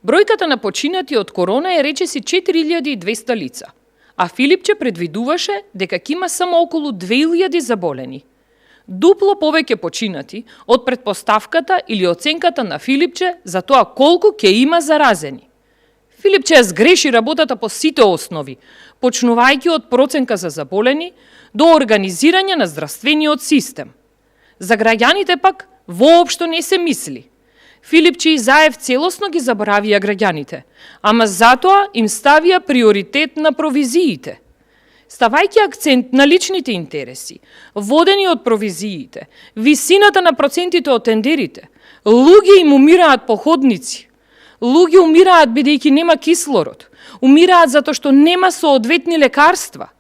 Бројката на починати од корона е речиси 4200 лица, а Филипче предвидуваше дека ќе има само околу 2000 заболени. Дупло повеќе починати од претпоставката или оценката на Филипче за тоа колку ќе има заразени. Филипче ја сгреши работата по сите основи, почнувајќи од проценка за заболени до организирање на здравствениот систем. За граѓаните пак воопшто не се мисли. Филипче и Заев целосно ги заборавија граѓаните, ама затоа им ставија приоритет на провизиите. Ставајќи акцент на личните интереси, водени од провизиите, висината на процентите од тендерите, луѓе им умираат по ходници, луѓе умираат бидејќи нема кислород, умираат затоа што нема соодветни лекарства.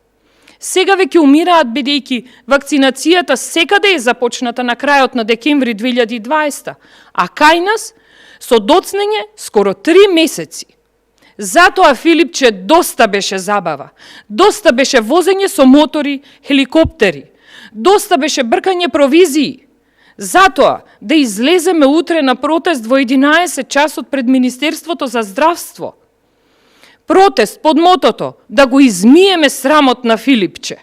Сега веќе умираат бидејќи вакцинацијата секаде е започната на крајот на декември 2020, а кај нас со доцнење скоро 3 месеци. Затоа Филипче доста беше забава, доста беше возење со мотори, хеликоптери, доста беше бркање провизии. Затоа да излеземе утре на протест во 11 часот пред Министерството за здравство. Протест под мотото да го измиеме срамот на Филипче.